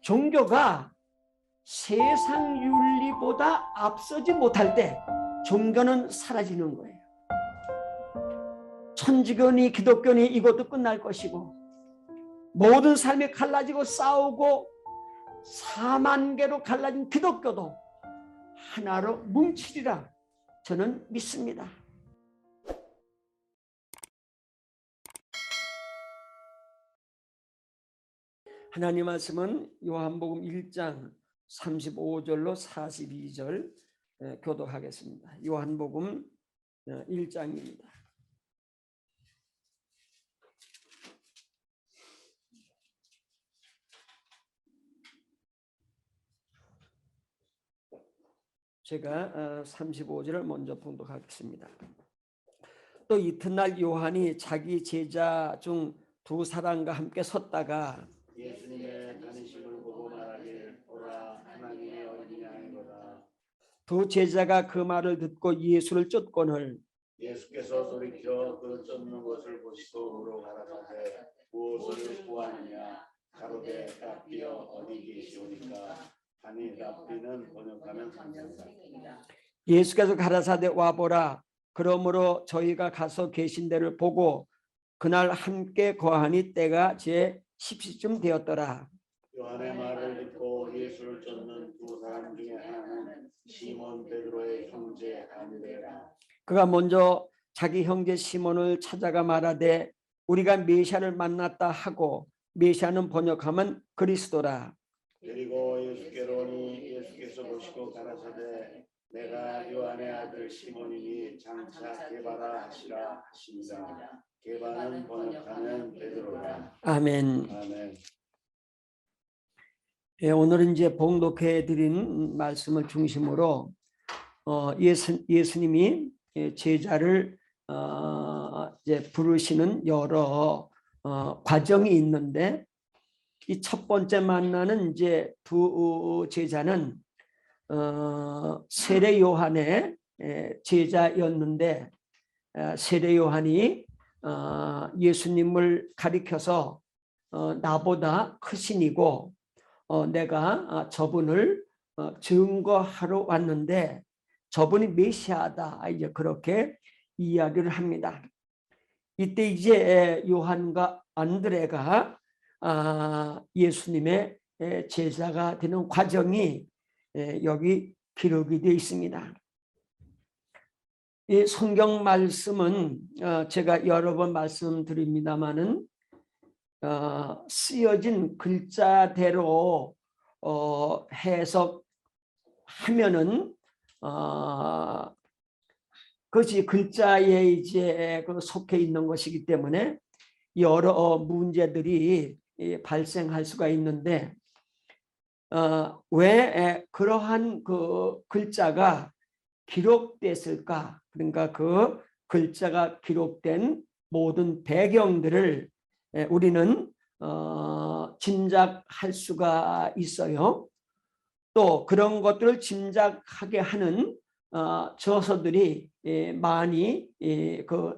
종교가 세상 윤리보다 앞서지 못할 때 종교는 사라지는 거예요. 천주교니 기독교니 이것도 끝날 것이고, 모든 삶이 갈라지고 싸우고 4만 개로 갈라진 기독교도 하나로 뭉치리라 저는 믿습니다. 하나님 말씀은 요한복음 1장 35절로 42절 교독하겠습니다. 요한복음 1장입니다. 제가 35절을 먼저 봉독하겠습니다. 또 이튿날 요한이 자기 제자 중 두 사람과 함께 섰다가 예수님의 다니심을 보고 말하길, 보라, 하나님의 어린 양이로다. 두 제자가 그 말을 듣고 예수를 쫓거늘 예수께서 돌이켜 그 쫓는 것을 보시고 물어 가라사대, 무엇을 구하느냐? 가로되 랍비여 어디 계시오니까. 아니 랍비는 번역하면 선생이다. 예수께서 가라사대 와보라. 그러므로 저희가 가서 계신 데를 보고 그날 함께 거하니 때가 제 10시쯤 되었더라. 요한의 말을 듣고 예수를 쫓는 두 사람 중에 하나는 시몬 베드로의 형제 안드레라. 그가 먼저 자기 형제 시몬을 찾아가 말하되 우리가 메시아를 만났다 하고, 메시아는 번역하면 그리스도라. 그리고 예수께로 오니 예수께서 보시고 가라사대, 내가 요한의 아들 시몬이니 장차 게바라 하시라 하십니다. 게바는 번역하면 베드로라. 아멘. 아멘. 오늘은 이제 봉독해 드린 말씀을 중심으로 예수님이 제자를 이제 부르시는 여러 과정이 있는데, 이 첫 번째 만나는 이제 두 제자는 세례 요한의 제자였는데, 세례 요한이 예수님을 가리켜서 나보다 크신이고 내가 저분을 증거하러 왔는데 저분이 메시아다, 이제 그렇게 이야기를 합니다. 이때 이제 요한과 안드레가 예수님의 제자가 되는 과정이 여기 기록이 되어 있습니다. 이 성경 말씀은 제가 여러 번 말씀드립니다마는 쓰여진 글자대로 해석하면은 그것이 글자에 이제 속해 있는 것이기 때문에 여러 문제들이 발생할 수가 있는데, 왜 그러한 그 글자가 기록됐을까? 그러니까 그 글자가 기록된 모든 배경들을 우리는 짐작할 수가 있어요. 또 그런 것들을 짐작하게 하는 저서들이 많이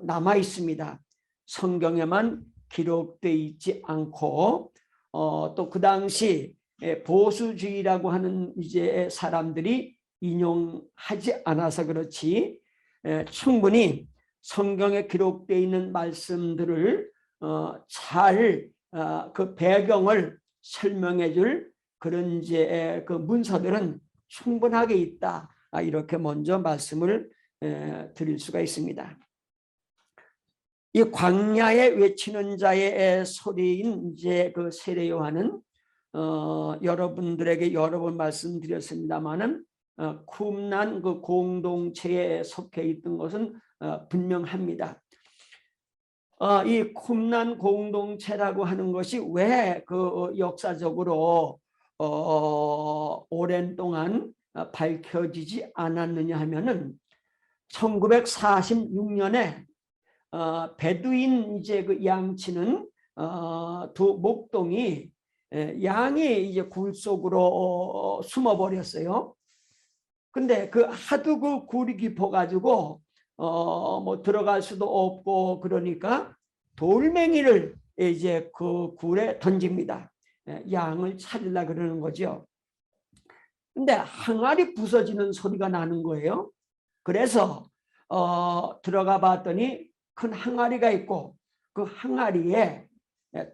남아 있습니다. 성경에만 기록되어 있지 않고 또 그 당시 보수주의라고 하는 이제 사람들이 인용하지 않아서 그렇지, 충분히 성경에 기록되어 있는 말씀들을 잘 그 배경을 설명해 줄 그런 이제 그 문서들은 충분하게 있다, 이렇게 먼저 말씀을 드릴 수가 있습니다. 이 광야에 외치는 자의 소리인 이제 그 세례 요한은 여러분들에게 여러 번 말씀드렸습니다만은 쿰난 그 공동체에 속해 있던 것은 분명합니다. 이 쿰난 공동체라고 하는 것이 왜 그 역사적으로 오랜 동안 밝혀지지 않았느냐 하면은 1946년에 베두인 이제 그 양치는 두 목동이 양이 이제 굴 속으로 숨어 버렸어요. 근데 그 하도 그 굴이 깊어 가지고 뭐 들어갈 수도 없고, 그러니까 돌멩이를 이제 그 굴에 던집니다. 양을 찾으려 그러는 거죠. 근데 항아리 부서지는 소리가 나는 거예요. 그래서 들어가 봤더니 큰 항아리가 있고 그 항아리에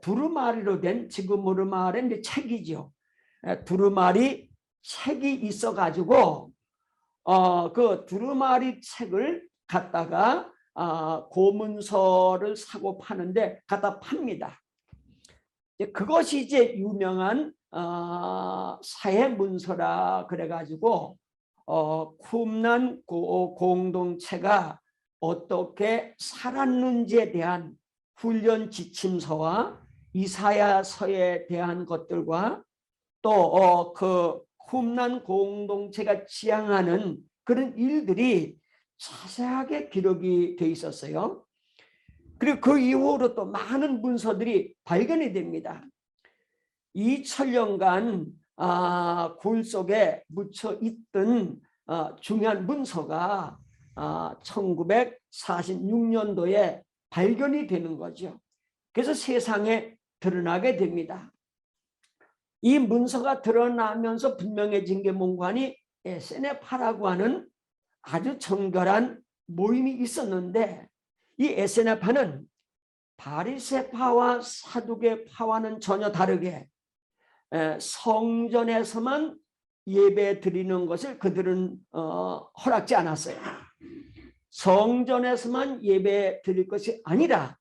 두루마리로 된, 지금으로 말하면 이제 책이죠. 두루마리 책이 있어 가지고 그 두루마리 책을 갖다가 고문서를 사고 파는데 갖다 팝니다. 그것이 이제 유명한 사회문서라 그래가지고 쿰난 공동체가 어떻게 살았는지에 대한 훈련 지침서와 이사야서에 대한 것들과 또 그 쿰난 공동체가 지향하는 그런 일들이 자세하게 기록이 돼 있었어요. 그리고 그 이후로 또 많은 문서들이 발견이 됩니다. 2000년간 굴 속에 묻혀 있던 중요한 문서가 1946년도에 발견이 되는 거죠. 그래서 세상에 드러나게 됩니다. 이 문서가 드러나면서 분명해진 게 뭔가니 에세네파라고 하는 아주 정결한 모임이 있었는데, 이 에세네파는 바리새파와 사두개파와는 전혀 다르게 성전에서만 예배 드리는 것을 그들은 허락지 않았어요. 성전에서만 예배 드릴 것이 아니라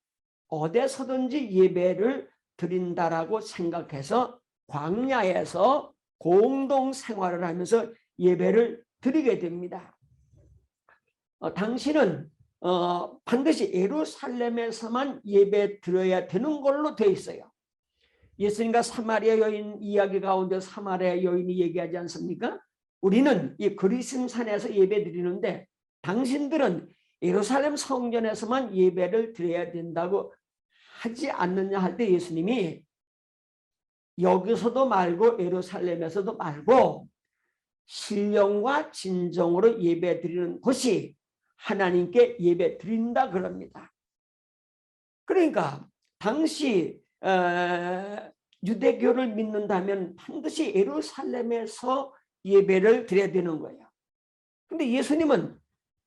어디서든지 예배를 드린다라고 생각해서 광야에서 공동 생활을 하면서 예배를 드리게 됩니다. 당신은 반드시 예루살렘에서만 예배 드려야 되는 걸로 되어 있어요. 예수님과 사마리아 여인 이야기 가운데 사마리아 여인이 얘기하지 않습니까? 우리는 이 그리심산에서 예배 드리는데 당신들은 예루살렘 성전에서만 예배를 드려야 된다고 하지 않느냐 할 때 예수님이 여기서도 말고 예루살렘에서도 말고 신령과 진정으로 예배 드리는 곳이 하나님께 예배 드린다 그럽니다. 그러니까 당시 유대교를 믿는다면 반드시 예루살렘에서 예배를 드려야 되는 거예요. 근데 예수님은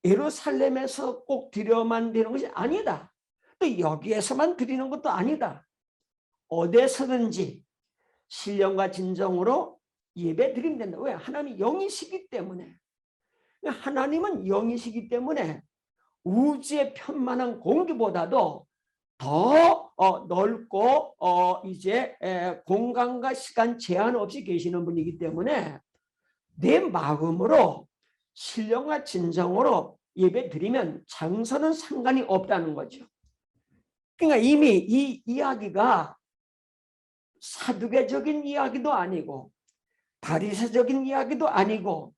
예루살렘에서 꼭 드려만 되는 것이 아니다. 또 여기에서만 드리는 것도 아니다. 어디서든지 신령과 진정으로 예배 드리면 된다. 왜? 하나님이 영이시기 때문에. 하나님은 영이시기 때문에 우주의 편만한 공기보다도 더 넓고 이제 공간과 시간 제한 없이 계시는 분이기 때문에 내 마음으로 신령과 진정으로 예배 드리면 장소는 상관이 없다는 거죠. 그러니까 이미 이 이야기가 사두개적인 이야기도 아니고 바리새적인 이야기도 아니고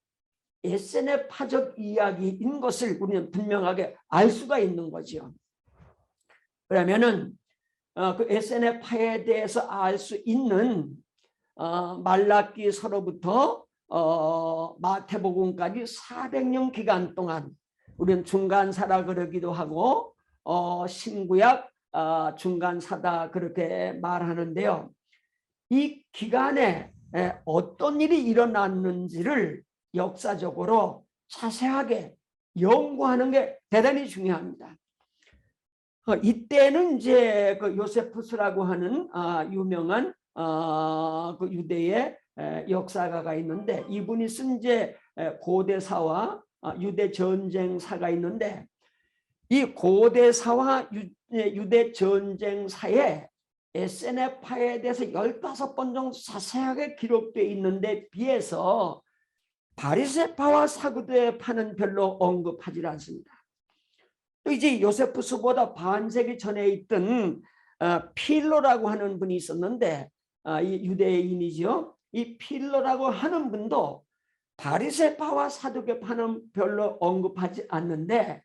에세네파적 이야기인 것을 우리는 분명하게 알 수가 있는 거죠. 그러면은 그 에세네파에 대해서 알 수 있는 말라기서로부터 마태복음까지 400년 기간 동안 우리는 중간사라 그러기도 하고 신구약 중간사다 그렇게 말하는데요. 이 기간에 어떤 일이 일어났는지를 역사적으로 자세하게 연구하는 게 대단히 중요합니다. 이때는 이제 그 요세푸스라고 하는 유명한 그 유대의 역사가가 있는데 이분이 쓴 이제 고대사와 유대 전쟁사가 있는데 이 고대사와 유대 전쟁사에 에세네파에 대해서 15번 정도 자세하게 기록되어 있는데 비해서 바리새파와 사두개파는 별로 언급하지 않습니다. 또 이제 요세푸스보다 반세기 전에 있던 필로라고 하는 분이 있었는데 이 유대인이죠. 이 필로라고 하는 분도 바리새파와 사두개파는 별로 언급하지 않는데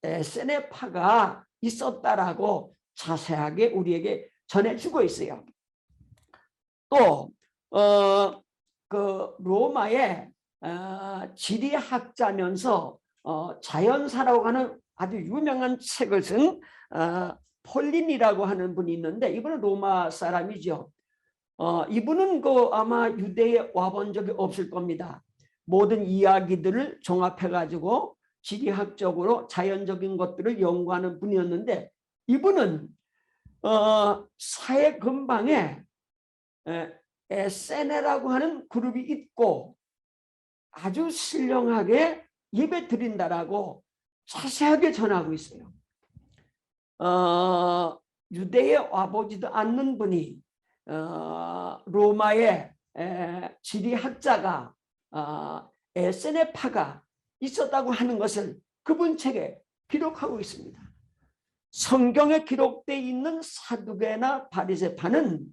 에세네파가 있었다라고 자세하게 우리에게 전해주고 있어요. 또 그 로마의 지리학자면서 자연사라고 하는 아주 유명한 책을 쓴 폴린이라고 하는 분이 있는데 이분은 로마 사람이죠. 이분은 아마 유대에 와본 적이 없을 겁니다. 모든 이야기들을 종합해 가지고 지리학적으로 자연적인 것들을 연구하는 분이었는데, 이분은 사해 근방에 에세네라고 하는 그룹이 있고 아주 신령하게 예배 드린다라고 자세하게 전하고 있어요. 유대에 와보지도 않는 분이 로마의 지리학자가 에세네파가 있었다고 하는 것을 그분 책에 기록하고 있습니다. 성경에 기록되어 있는 사두개나 바리새파는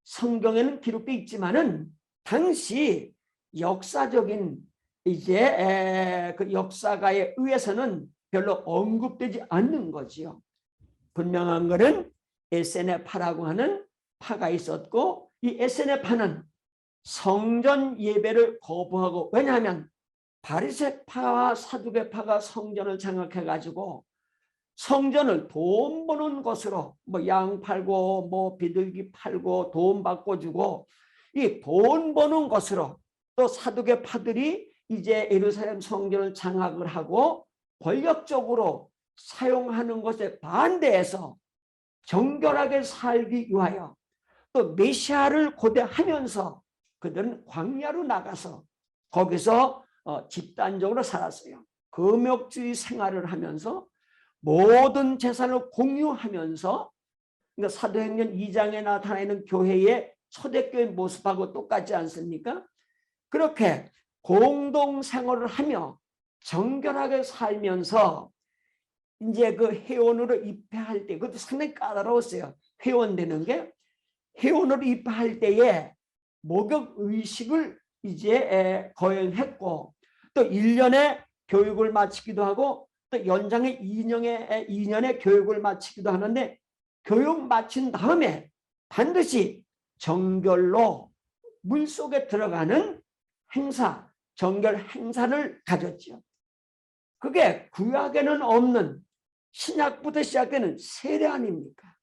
성경에는 기록되어 있지만은 당시 역사적인 그 역사가에 의해서는 별로 언급되지 않는 거지요. 분명한 것은 에세네파라고 하는 파가 있었고, 이 에세네파는 성전 예배를 거부하고, 왜냐하면 바리새파와 사두개파가 성전을 장악해 가지고 성전을 돈 버는 것으로 양 팔고 비둘기 팔고 돈 바꿔주고 이 돈 버는 것으로, 또 사두개파들이 이제 예루살렘 성전을 장악을 하고 권력적으로 사용하는 것에 반대해서 정결하게 살기 위하여 또 메시아를 고대하면서 그들은 광야로 나가서 거기서 집단적으로 살았어요. 금욕주의 생활을 하면서 모든 재산을 공유하면서, 그러니까 사도행전 2장에 나타나 있는 교회의 초대교회 모습하고 똑같지 않습니까? 그렇게 공동생활을 하며 정결하게 살면서 이제 그 회원으로 입회할 때, 그것도 상당히 까다로웠어요. 회원되는 게. 회원으로 입회할 때에 목욕 의식을 이제 거행했고, 또 1년의 교육을 마치기도 하고 또 연장의 2년의 교육을 마치기도 하는데, 교육 마친 다음에 반드시 정결로 물속에 들어가는 행사, 정결 행사를 가졌죠. 그게 구약에는 없는 신약부터 시작되는 세례 아닙니까?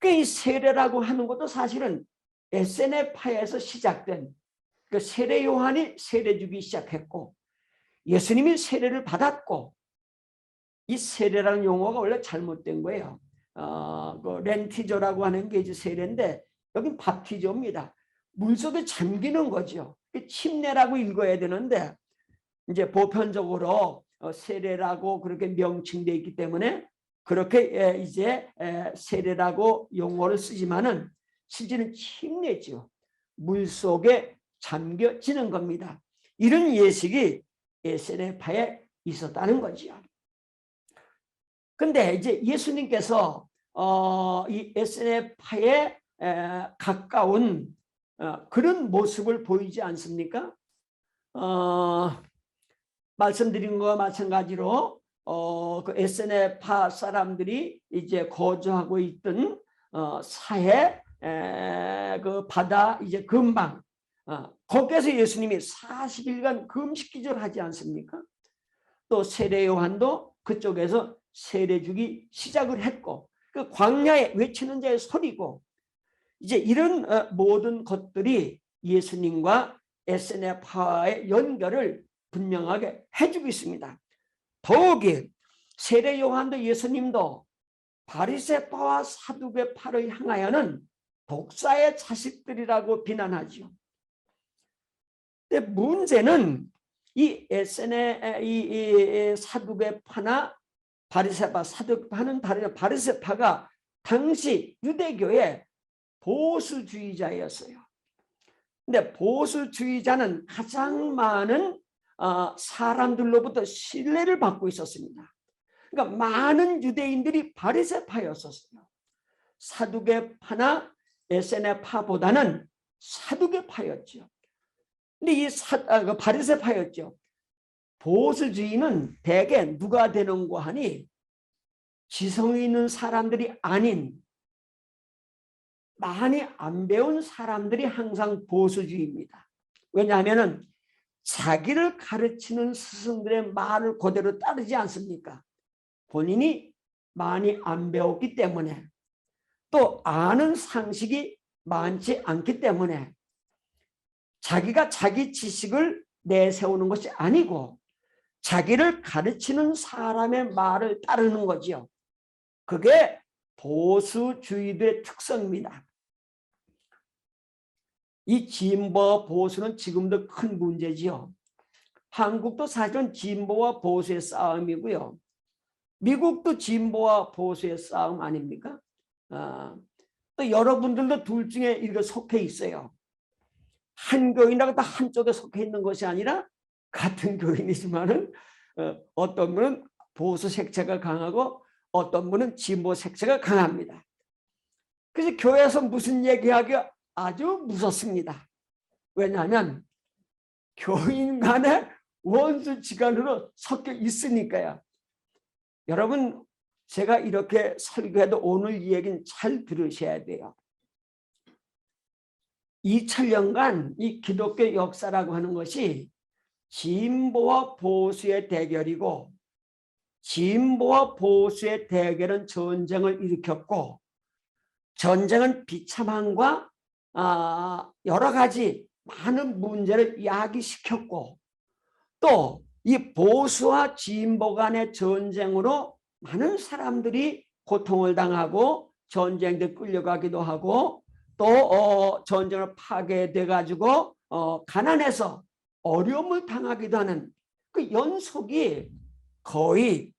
이 세례라고 하는 것도 사실은 에세네파에서 시작된, 그 세례 요한이 세례 주기 시작했고 예수님이 세례를 받았고, 이 세례라는 용어가 원래 잘못된 거예요. 그 렌티저라고 하는 게 이제 세례인데 여긴 밥티저입니다. 물속에 잠기는 거죠. 침례라고 읽어야 되는데 이제 보편적으로 세례라고 그렇게 명칭되어 있기 때문에 그렇게 이제 세례라고 용어를 쓰지만은 실제는 침례죠. 물속에 잠겨지는 겁니다. 이런 예식이 에세네파에 있었다는 거죠. 근데 이제 예수님께서 이 에세네파에 가까운 그런 모습을 보이지 않습니까? 말씀드린 것과 마찬가지로 그 에세네파 사람들이 이제 거주하고 있던 사해 그 바다 이제 근방, 거기에서 예수님이 40일간 금식기도를 하지 않습니까? 또 세례 요한도 그쪽에서 세례 주기 시작을 했고, 그 광야에 외치는 자의 소리고, 이제 이런 모든 것들이 예수님과 에세네파의 연결을 분명하게 해주고 있습니다. 더욱이 세례 요한도 예수님도 바리새파와 사두개파를 향하여는 독사의 자식들이라고 비난하죠. 근데 문제는 이 사두개파나 바리새파, 사두개파는 다르냐, 바리새파가 당시 유대교의 보수주의자였어요. 근데 보수주의자는 가장 많은 사람들로부터 신뢰를 받고 있었습니다. 그러니까 많은 유대인들이 바리새파였었어요. 사두개파나 에세네파보다는 사두개파였죠. 근데 이 바리새파였죠. 보수주의는 대개 누가 되는고 하니 지성이 있는 사람들이 아닌 많이 안 배운 사람들이 항상 보수주의입니다. 왜냐하면 자기를 가르치는 스승들의 말을 그대로 따르지 않습니까? 본인이 많이 안 배웠기 때문에, 또 아는 상식이 많지 않기 때문에 자기가 자기 지식을 내세우는 것이 아니고 자기를 가르치는 사람의 말을 따르는 거지요. 그게 보수주의들의 특성입니다. 이 진보와 보수는 지금도 큰 문제지요. 한국도 사실은 진보와 보수의 싸움이고요. 미국도 진보와 보수의 싸움 아닙니까? 또 여러분들도 둘 중에 이렇게 속해 있어요. 한 교인이라고 다 한쪽에 속해 있는 것이 아니라 같은 교인이지만은 어떤 분은 보수 색채가 강하고 어떤 분은 진보 색채가 강합니다. 그래서 교회에서 무슨 얘기하기가 아주 무섭습니다. 왜냐하면 교인 간의 원수지간으로 섞여 있으니까요. 여러분, 제가 이렇게 설교해도 오늘 이 얘기는 잘 들으셔야 돼요. 2000년간 이 기독교 역사라고 하는 것이 진보와 보수의 대결이고, 진보와 보수의 대결은 전쟁을 일으켰고, 전쟁은 비참함과 여러 가지 많은 문제를 야기시켰고, 또 이 보수와 진보 간의 전쟁으로 많은 사람들이 고통을 당하고 전쟁에 끌려가기도 하고, 또 전쟁을 파괴돼 가지고 가난해서 어려움을 당하기도 하는 그 연속이 거의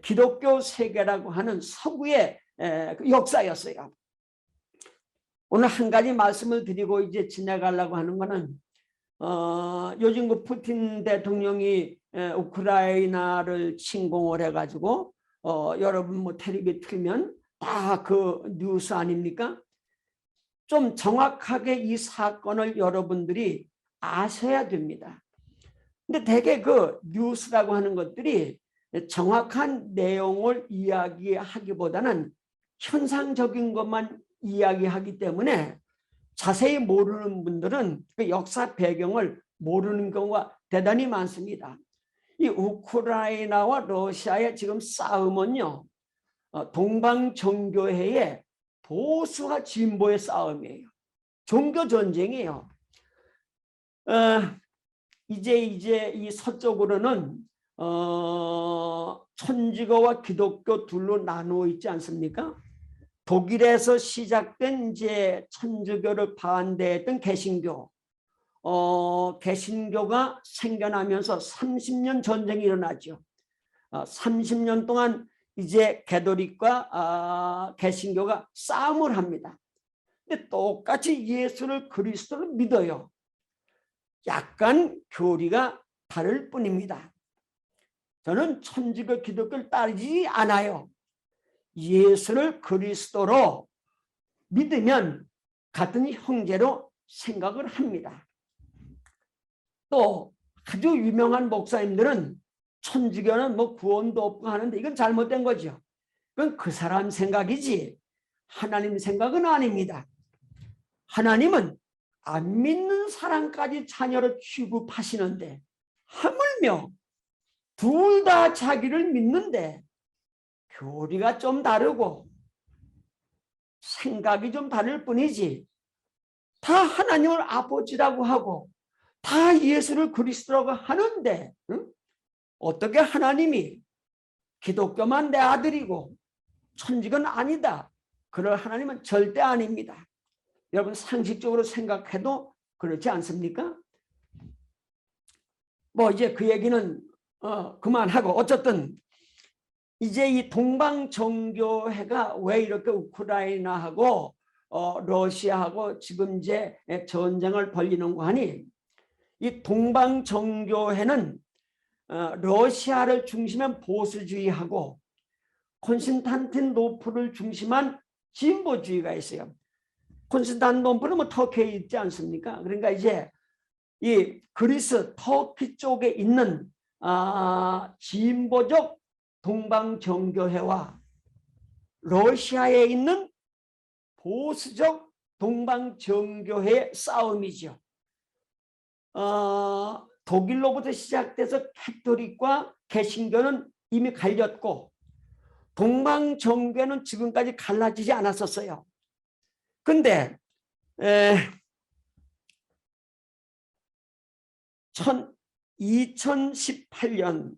기독교 세계라고 하는 서구의 그 역사였어요. 오늘 한 가지 말씀을 드리고 이제 지나가려고 하는 것은 요즘 그 푸틴 대통령이 우크라이나를 침공을 해가지고 여러분 뭐 텔레비 틀면 다 그 뉴스 아닙니까? 좀 정확하게 이 사건을 여러분들이 아셔야 됩니다. 근데 대개 그 뉴스라고 하는 것들이 정확한 내용을 이야기하기보다는 현상적인 것만 이야기하기 때문에 자세히 모르는 분들은 그 역사 배경을 모르는 경우가 대단히 많습니다. 이 우크라이나와 러시아의 지금 싸움은요, 동방정교회의 보수와 진보의 싸움이에요. 종교 전쟁이에요. 이제 이 서쪽으로는 천주교와 기독교 둘로 나누어 있지 않습니까? 독일에서 시작된 이제 천주교를 반대했던 개신교, 개신교가 생겨나면서 30년 전쟁이 일어나죠. 30년 동안 이제 가톨릭과 개신교가 싸움을 합니다. 근데 똑같이 예수를 그리스도를 믿어요. 약간 교리가 다를 뿐입니다. 저는 천주교 기독교를 따르지 않아요. 예수를 그리스도로 믿으면 같은 형제로 생각을 합니다. 또 아주 유명한 목사님들은 천주교는 뭐 구원도 없고 하는데 이건 잘못된 거죠. 그건 그 사람 생각이지 하나님 생각은 아닙니다. 하나님은 안 믿는 사람까지 자녀로 취급하시는데 하물며 둘 다 자기를 믿는데 교리가 좀 다르고 생각이 좀 다를 뿐이지 다 하나님을 아버지라고 하고 다 예수를 그리스도라고 하는데 어떻게 하나님이 기독교만 내 아들이고 천주교는 아니다. 그럴 하나님은 절대 아닙니다. 여러분 상식적으로 생각해도 그렇지 않습니까? 뭐 이제 그 얘기는 그만하고 어쨌든 이제 이 동방정교회가 왜 이렇게 우크라이나하고 러시아하고 지금 이제 전쟁을 벌이는가 하니 이 동방정교회는 러시아를 중심한 보수주의하고 콘스탄티노플을 중심한 진보주의가 있어요. 콘스탄티노플은 뭐 터키에 있지 않습니까? 그러니까 이제 이 그리스 터키 쪽에 있는 진보적 동방정교회와 러시아에 있는 보수적 동방정교회의 싸움이죠. 독일로부터 시작돼서 가톨릭과 개신교는 이미 갈렸고 동방정교회는 지금까지 갈라지지 않았었어요. 근데 2018년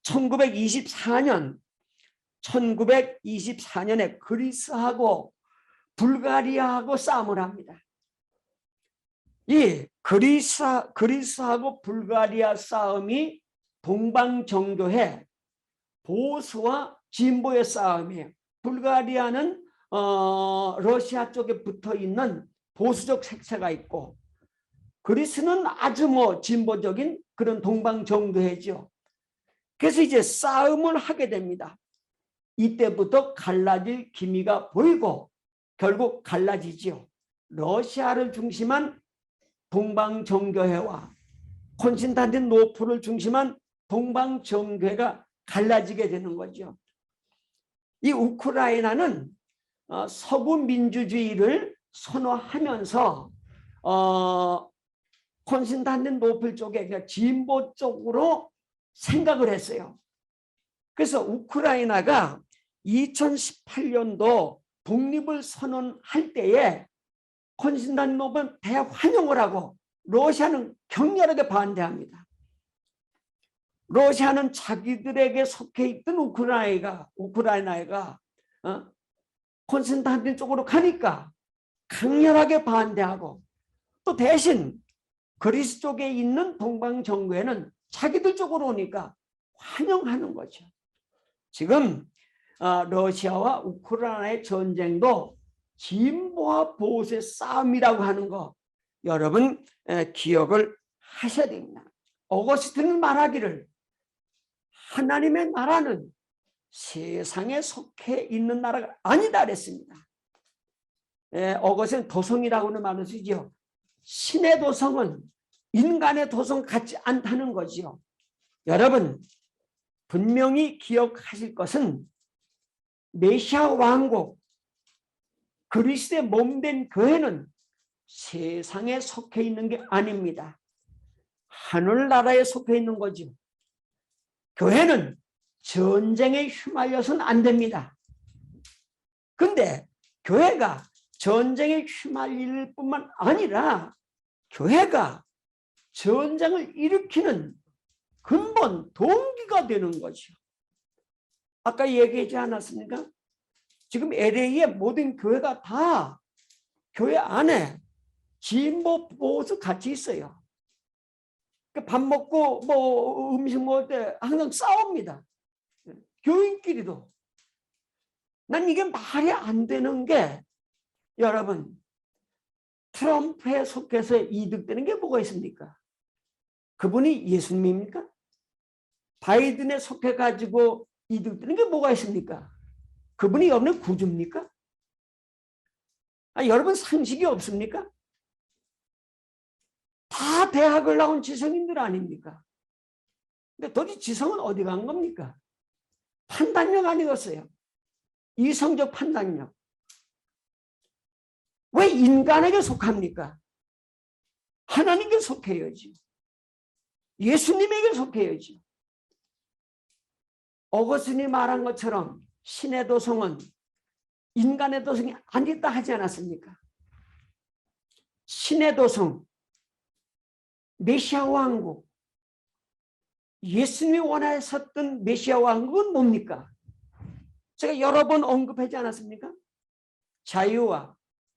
1924년에 그리스하고 불가리아하고 싸움을 합니다. 이 그리스하고 불가리아 싸움이 동방정교회 보수와 진보의 싸움이에요. 불가리아는 러시아 쪽에 붙어 있는 보수적 색채가 있고, 그리스는 아주 진보적인 그런 동방정교회죠. 그래서 이제 싸움을 하게 됩니다. 이때부터 갈라질 기미가 보이고 결국 갈라지죠. 러시아를 중심한 동방정교회와 콘스탄티노플을 중심한 동방정교회가 갈라지게 되는 거죠. 이 우크라이나는 서구 민주주의를 선호하면서 콘스탄티노플 쪽에, 그러니까 진보 쪽으로 생각을 했어요. 그래서 우크라이나가 2018년도 독립을 선언할 때에 콘스탄티노플은 대환영을 하고 러시아는 격렬하게 반대합니다. 러시아는 자기들에게 속해 있던 우크라이나가 콘스탄틴 쪽으로 가니까 강렬하게 반대하고, 또 대신 그리스 쪽에 있는 동방정교회는 자기들 쪽으로 오니까 환영하는 거죠. 지금 러시아와 우크라이나의 전쟁도 진보와 보수의 싸움이라고 하는 거 여러분 기억을 하셔야 됩니다. 어거스틴은 말하기를 하나님의 나라는 세상에 속해 있는 나라가 아니다 그랬습니다. 어거스틴 도성이라고는 말을 쓰죠. 신의 도성은 인간의 도성 같지 않다는 거지요. 여러분 분명히 기억하실 것은 메시아 왕국 그리스도의 몸된 교회는 세상에 속해 있는 게 아닙니다. 하늘나라에 속해 있는 거죠. 교회는 전쟁에 휘말려서는 안 됩니다. 근데 교회가 전쟁에 휘말릴 뿐만 아니라 교회가 전쟁을 일으키는 근본 동기가 되는 거죠. 아까 얘기하지 않았습니까? 지금 LA의 모든 교회가 다 교회 안에 진보 보수 같이 있어요. 밥 먹고 음식 먹을 때 항상 싸웁니다. 교인끼리도. 난 이게 말이 안 되는 게, 여러분 트럼프에 속해서 이득되는 게 뭐가 있습니까? 그분이 예수님입니까? 바이든에 속해가지고 이득되는 게 뭐가 있습니까? 그분이 여러분의 구주입니까? 여러분 상식이 없습니까? 다 대학을 나온 지성인들 아닙니까? 근데 도대체 지성은 어디 간 겁니까? 판단력 아니었어요. 이성적 판단력. 왜 인간에게 속합니까? 하나님께 속해야지. 예수님에게 속해야지. 어거스틴이 말한 것처럼 신의 도성은 인간의 도성이 아니다 하지 않았습니까? 신의 도성, 메시아 왕국, 예수님이 원하셨던 메시아 왕국은 뭡니까? 제가 여러 번 언급하지 않았습니까? 자유와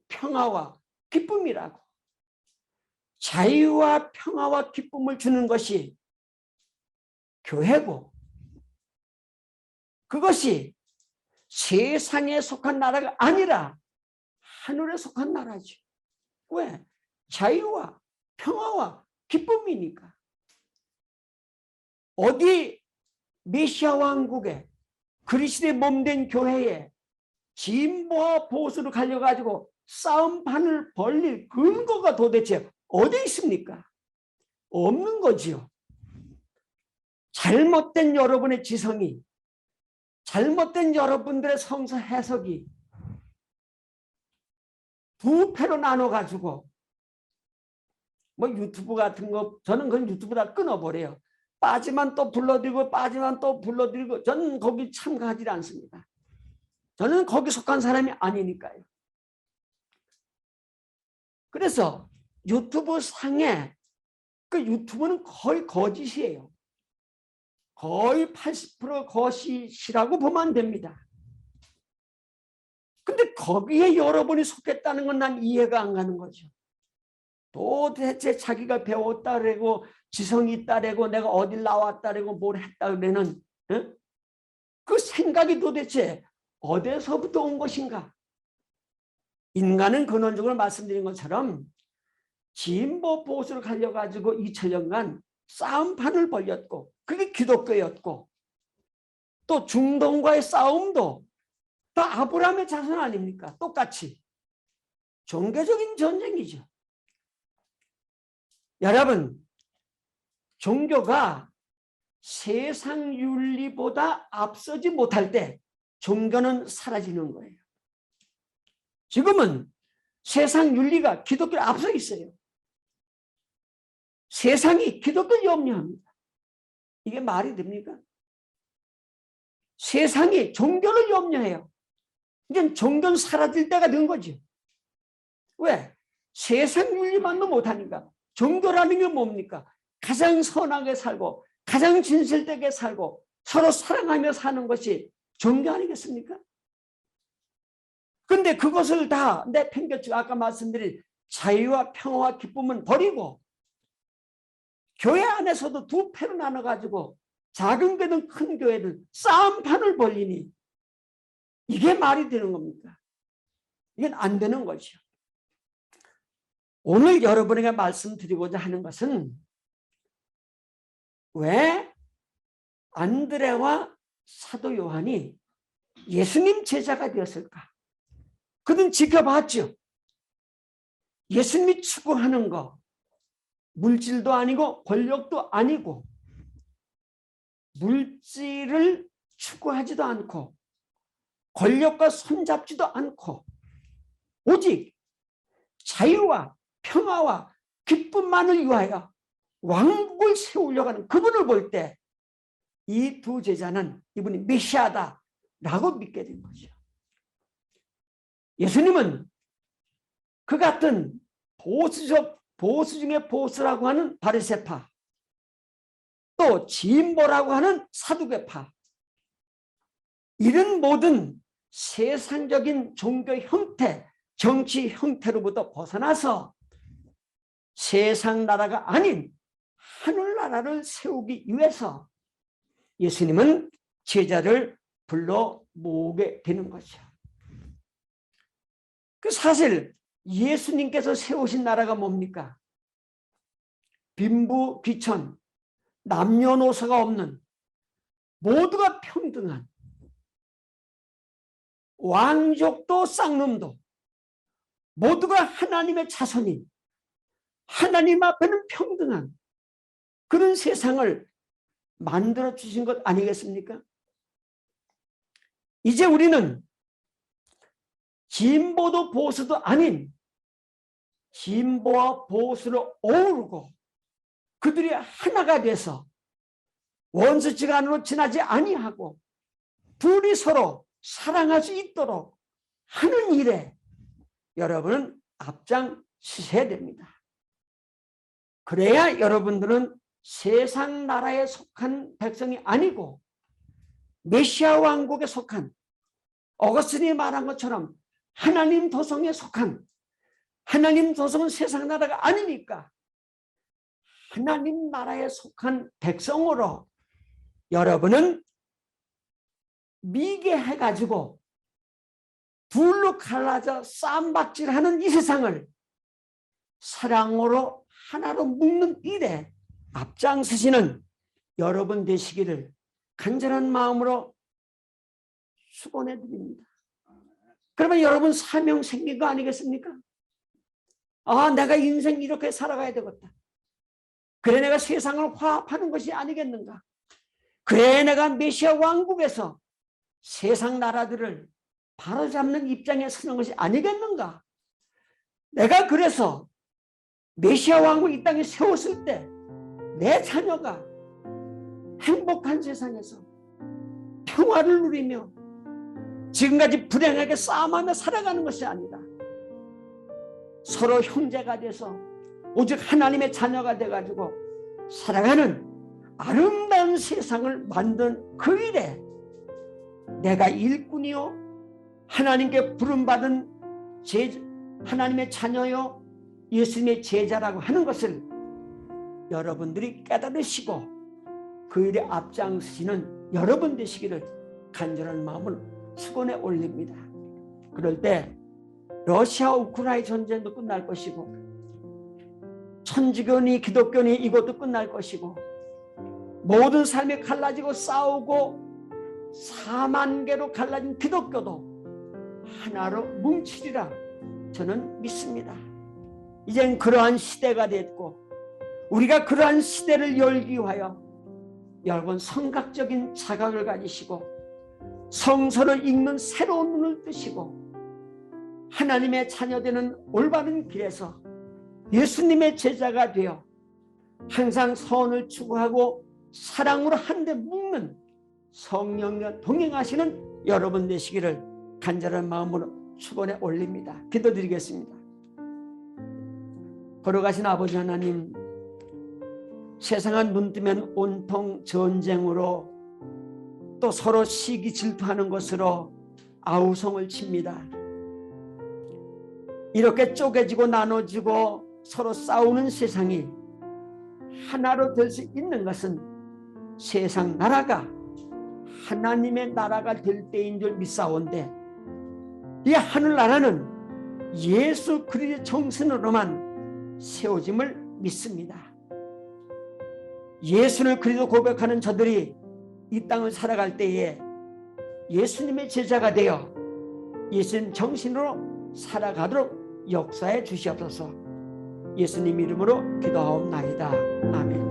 평화와 기쁨이라고. 자유와 평화와 기쁨을 주는 것이 교회고, 그것이 세상에 속한 나라가 아니라 하늘에 속한 나라죠. 왜? 자유와 평화와 기쁨이니까. 어디 메시아 왕국에 그리스도의 몸된 교회에 진보와 보수로 갈려가지고 싸움판을 벌릴 근거가 도대체 어디 있습니까? 없는 거지요. 잘못된 여러분의 지성이, 잘못된 여러분들의 성서 해석이 부패로 나눠가지고 유튜브 같은 거, 저는 그건 유튜브 다 끊어버려요. 빠지만 또 불러들이고 빠지만 또 불러들이고, 저는 거기 참가하지 않습니다. 저는 거기 속한 사람이 아니니까요. 그래서 유튜브 상에 그 유튜브는 거의 거짓이에요. 거의 80% 거짓이라고 보면 됩니다. 근데 거기에 여러분이 속했다는 건 난 이해가 안 가는 거죠. 도대체 자기가 배웠다래고 지성이 있다래고 내가 어딜 나왔다래고 뭘 했다 그러는 그 생각이 도대체 어디서부터 온 것인가? 인간은 근원적으로 말씀드린 것처럼 진보 보수를 가려가지고 2000년간 싸움판을 벌였고 그게 기독교였고 또 중동과의 싸움도 다 아브라함의 자손 아닙니까? 똑같이 종교적인 전쟁이죠. 여러분, 종교가 세상 윤리보다 앞서지 못할 때 종교는 사라지는 거예요. 지금은 세상 윤리가 기독교를 앞서 있어요. 세상이 기독교를 염려합니다. 이게 말이 됩니까? 세상이 종교를 염려해요. 이제 종교는 사라질 때가 된 거죠. 왜? 세상 윤리만도 못하니까. 종교라는 게 뭡니까? 가장 선하게 살고 가장 진실되게 살고 서로 사랑하며 사는 것이 종교 아니겠습니까? 근데 그것을 다 내팽개치고 아까 말씀드린 자유와 평화와 기쁨은 버리고 교회 안에서도 두 패로 나눠가지고 작은 교회든 큰 교회든 싸움판을 벌리니 이게 말이 되는 겁니까? 이건 안 되는 거죠. 오늘 여러분에게 말씀드리고자 하는 것은 왜 안드레와 사도 요한이 예수님 제자가 되었을까? 그는 지켜봤죠. 예수님이 추구하는 거 물질도 아니고 권력도 아니고 물질을 추구하지도 않고 권력과 손잡지도 않고 오직 자유와 평화와 기쁨만을 위하여 왕국을 세우려고 하는 그분을 볼 때 이 두 제자는 이분이 메시아다라고 믿게 된 거죠. 예수님은 그 같은 보수 중에 보수라고 하는 바리새파 또 진보라고 하는 사두개파 이런 모든 세상적인 종교 형태 정치 형태로부터 벗어나서 세상 나라가 아닌 하늘나라를 세우기 위해서 예수님은 제자를 불러 모으게 되는 거죠. 그 사실 예수님께서 세우신 나라가 뭡니까? 빈부귀천, 남녀노소가 없는 모두가 평등한 왕족도 쌍놈도 모두가 하나님의 자손인 하나님 앞에는 평등한 그런 세상을 만들어 주신 것 아니겠습니까? 이제 우리는 진보도 보수도 아닌 진보와 보수를 어우르고 그들이 하나가 돼서 원수지간으로 지나지 아니하고 둘이 서로 사랑할 수 있도록 하는 일에 여러분은 앞장서셔야 됩니다. 그래야 여러분들은 세상 나라에 속한 백성이 아니고 메시아 왕국에 속한 어거스틴이 말한 것처럼 하나님 도성에 속한 하나님 도성은 세상 나라가 아니니까 하나님 나라에 속한 백성으로 여러분은 미개해가지고 둘로 갈라져 쌈박질하는 이 세상을 사랑으로 하나로 묶는 일에 앞장서시는 여러분 되시기를 간절한 마음으로 축원해 드립니다. 그러면 여러분 사명 생긴 거 아니겠습니까? 아, 내가 인생 이렇게 살아가야 되겠다. 그래 내가 세상을 화합하는 것이 아니겠는가? 그래 내가 메시아 왕국에서 세상 나라들을 바로잡는 입장에 서는 것이 아니겠는가? 내가 그래서 메시아 왕국 이 땅에 세웠을 때 내 자녀가 행복한 세상에서 평화를 누리며 지금까지 불행하게 싸움하며 살아가는 것이 아니라 서로 형제가 돼서 오직 하나님의 자녀가 돼가지고 살아가는 아름다운 세상을 만든 그 일에 내가 일꾼이요 하나님께 부름받은 하나님의 자녀요 예수님의 제자라고 하는 것을 여러분들이 깨달으시고 그 일에 앞장서시는 여러분 되시기를 간절한 마음을 축원해 올립니다. 그럴 때 러시아 우크라이나 전쟁도 끝날 것이고 천주교니 기독교니 이것도 끝날 것이고 모든 삶이 갈라지고 싸우고 4만 개로 갈라진 기독교도 하나로 뭉치리라 저는 믿습니다. 이젠 그러한 시대가 됐고 우리가 그러한 시대를 열기 위하여 여러분 성각적인 자각을 가지시고 성서를 읽는 새로운 눈을 뜨시고 하나님의 자녀되는 올바른 길에서 예수님의 제자가 되어 항상 선을 추구하고 사랑으로 한데 묶는 성령과 동행하시는 여러분 되시기를 간절한 마음으로 축원해 올립니다. 기도드리겠습니다. 걸어가신 아버지 하나님, 세상은 눈 뜨면 온통 전쟁으로 또 서로 시기 질투하는 것으로 아우성을 칩니다. 이렇게 쪼개지고 나눠지고 서로 싸우는 세상이 하나로 될 수 있는 것은 세상 나라가 하나님의 나라가 될 때인 줄 믿사온데 이 하늘나라는 예수 그리스도의 정신으로만 세워짐을 믿습니다. 예수를 그리스도 고백하는 저들이 이 땅을 살아갈 때에 예수님의 제자가 되어 예수님 정신으로 살아가도록 역사해 주시옵소서. 예수님 이름으로 기도하옵나이다. 아멘.